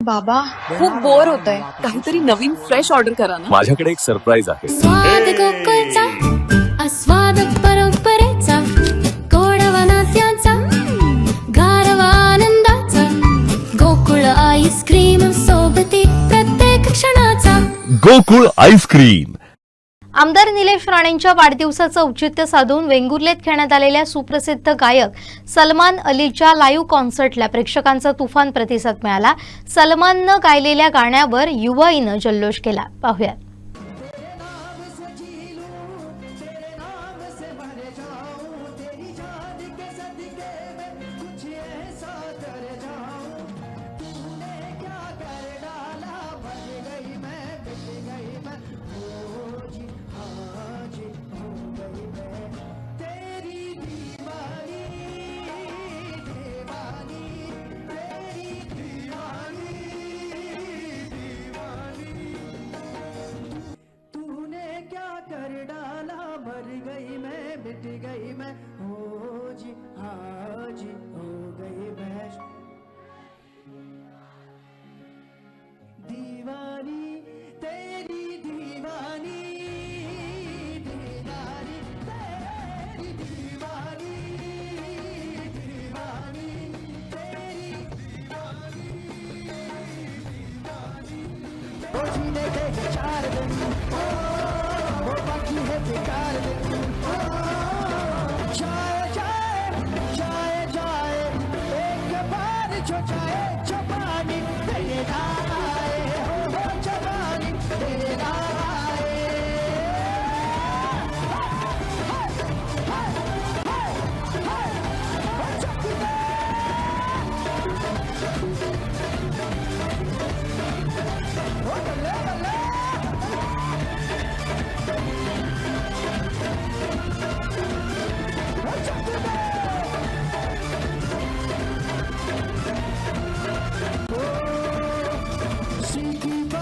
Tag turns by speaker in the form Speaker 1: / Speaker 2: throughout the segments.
Speaker 1: बाबा खूप बोर होतंय, काहीतरी नवीन फ्रेश ऑर्डर करा ना.
Speaker 2: माझ्याकडे एक सरप्राईज आहे.
Speaker 3: स्वाद गोकुळचा आस्वाद परंपरेचा गोडवा नात्याचा गारवा आनंदाचा गोकुळ आईस्क्रीम सोबती प्रत्येक क्षणाचा
Speaker 2: गोकुळ आईस्क्रीम.
Speaker 4: आमदार निलेश राणेंच्या वाढदिवसाचं औचित्य साधून वेंगुर्लेत खेळण्यात आलेल्या सुप्रसिद्ध गायक सलमान अलीच्या लाईव्ह कॉन्सर्टला प्रेक्षकांचा तुफान प्रतिसाद मिळाला. सलमाननं गायलेल्या गाण्यावर युवाईनं जल्लोष केला. पाहूया.
Speaker 5: कर डाला मर गई मैं मिट गई मैं हो जी हाँ जी हो गई मैं दीवानी तेरी दीवानी दीवानी तेरी दीवानी दीवानी तेरी दीवानी वो जीने के 4 दिन है बेकार जाए जाए जाए जाए एक बार जो जाए जवानी तेरा आए हो जवानी तेरा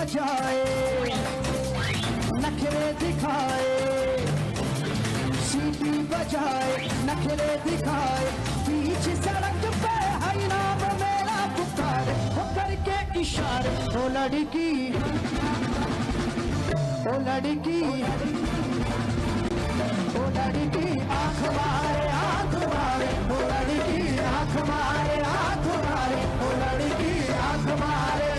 Speaker 5: जाए नखरे दिखाए सीटी बजाए नखरे दिखाए बीच सड़क पे हर नाम मेरा पुकार वो करके इशारे ओ लड़की ओ लड़की ओ लड़की आँख मारे ओ लड़की आँख मारे ओ लड़की आँख मारे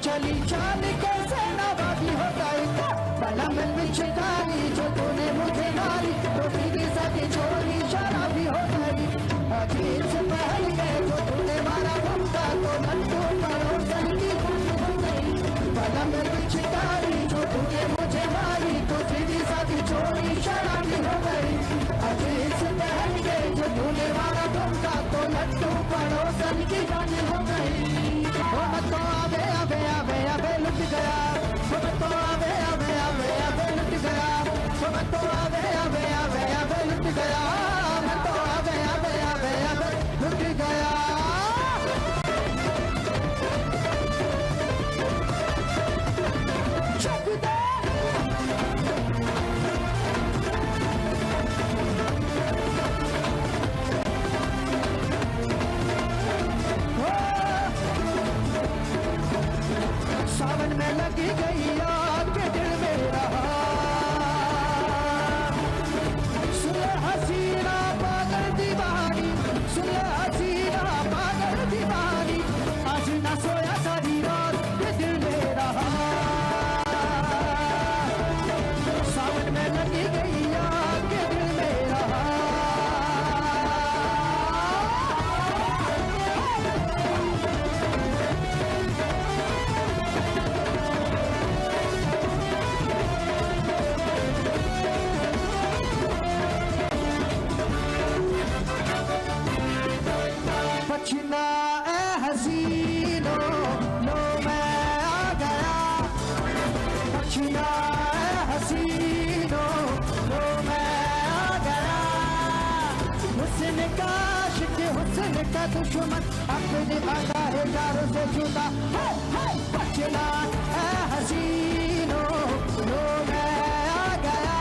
Speaker 5: चली चाल कैसे नवाबी हो गई बला में चितारी जो तूने मुझे डाली तो सीधी साथी छोरी शराबी हो गई अजीब से पहल गए जो तूने मारा भूखा तो नट्टू पड़ोसन की हो गई बला में चितारी जो तूने मुझे मारी तो सीधी साथी छोरी शराबी हो गई अजीब से पहल गए जो तूने मारा भूखा तो नट्टू पड़ोसन की हो गई तो आवे आवे आवे आवे लुट गया तो आवे आवे आवे आवे लुट गया तो आवे आवे आवे आवे लुट गया तो आवे आवे आवे आवे लुट गया सावन में लगी गई आग के दिल में रहा सुन हसीना पागल दीवानी सुन हसीना पागल दीवानी आज ना सोया सारी रात के दिल में रहा सावन में लगी गई आग के दिल में रहा जिया हसीनो लो मैं आ गया हुस्न का आशिक हुस्न का दुश्मन अपने आका है यारों से जुदा बचना है हसीनो लो मैं आ गया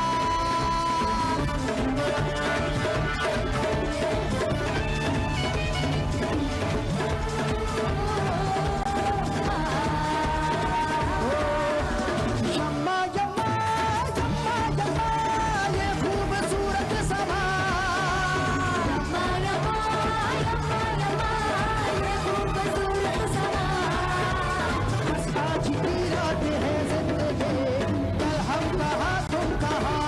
Speaker 5: यम्मा यम्मा यम्मा यम्मा ये खूबसूरत समा बस आज की रात है जिंदगी कल हम कहाँ तुम कहाँ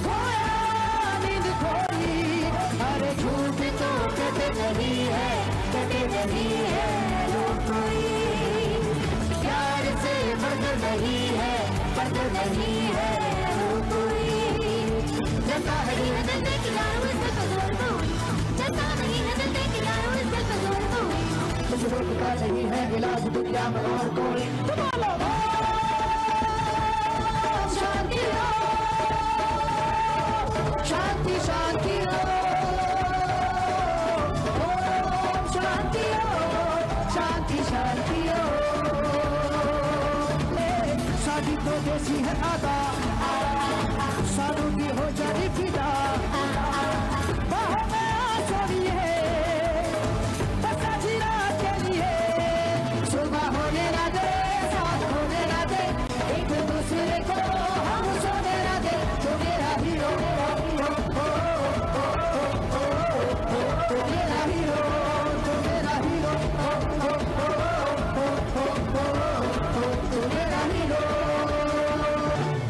Speaker 5: खोया नींद खोई अरे झूठ तो कटे नहीं है लो कोई प्यार से बदल नहीं है लो कोई जता नहीं है दिल के यारों इससे कदर तो जता नहीं है दिल के यारों इससे कदर तो कुछ रोक का नहीं है इलाज दुनिया में और कोई शांति हो शांति शांति हो ओम शांति हो शांति शांति हो शादी तो देसी है आदा सालों की हो जाए फिदा बाहों में आ छोड़िए बस आज ही रात के लिए सुबह होने ना दे साथ होने ना दे एक दूसरे को हम सोने ना दे तो मेरा हीरो तो मेरा हीरो तो मेरा हीरो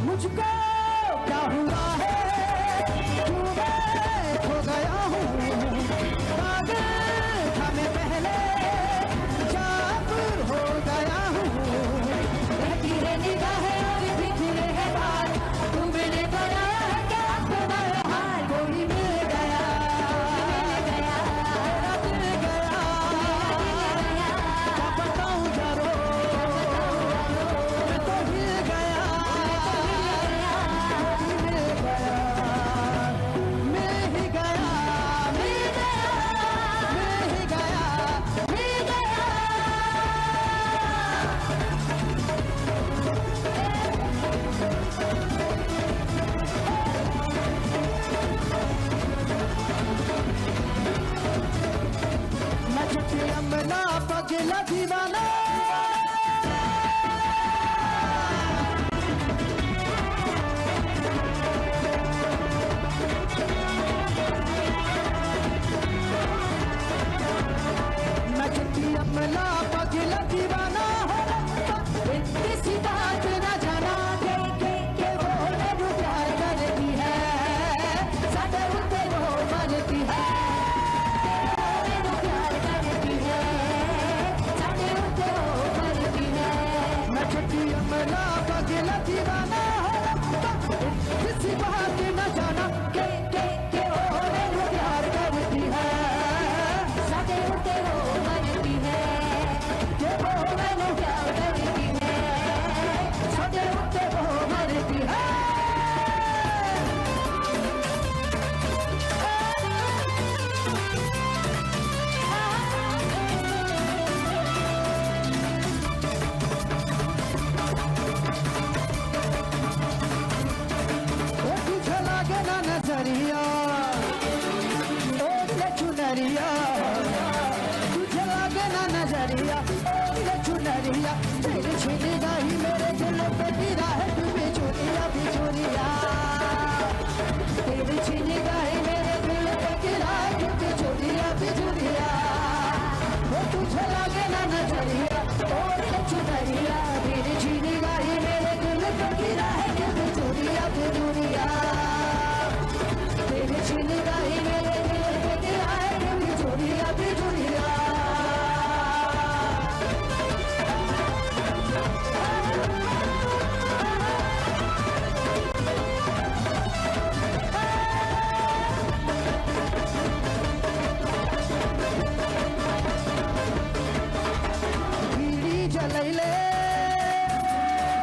Speaker 5: मुझको क्या हुआ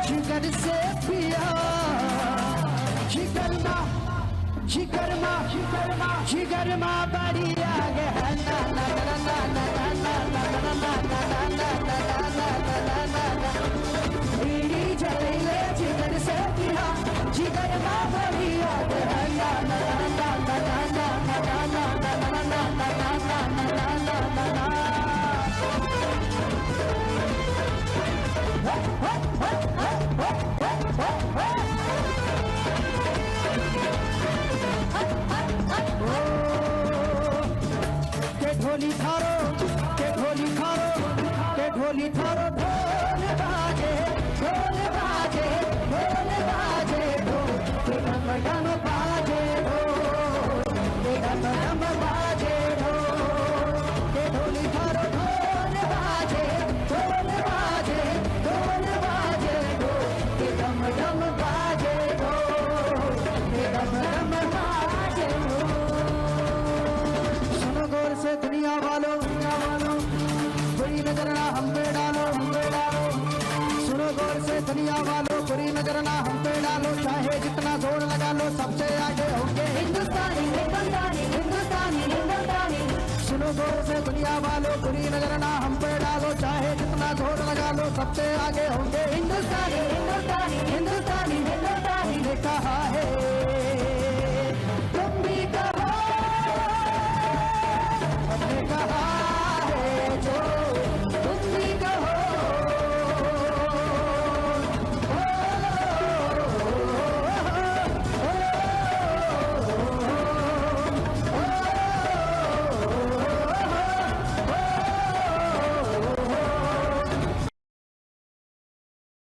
Speaker 5: जिगर से पिया जिगर माँ बड़ी आगे है ना ना ना ना ना ना ना ना ना ना ना ना ना बीड़ी जले जिगर से पिया जिगर माँ बड़ी आगे है ना ना ना ना ना ना ना ना ना ना ना ना ना ढोली थारो ढोल बाजे ढोल बाजे ढोल बाजे ढोल डम डम बाजे ढोल डम डम बाजे ढोल ढोली थारो ढोल बाजे ढोल बाजे ढोल बाजे ढोल डम डम बाजे ढोल डम डम बाजे सुनो गौर से दुनिया वालों बुरी नजर ना हम पे डालो सुनो गौर से दुनिया वालों बुरी नजर ना हम पे डालो चाहे जितना जोर लगा लो सबसे आगे होंगे हिंदुस्तानी हिंदुस्तानी हिंदुस्तानी हिंदुस्तानी सुनो गौर से दुनिया वालों बुरी नजर ना हम पे डालो चाहे जितना जोर लगा लो सबसे आगे होंगे हिंदुस्तानी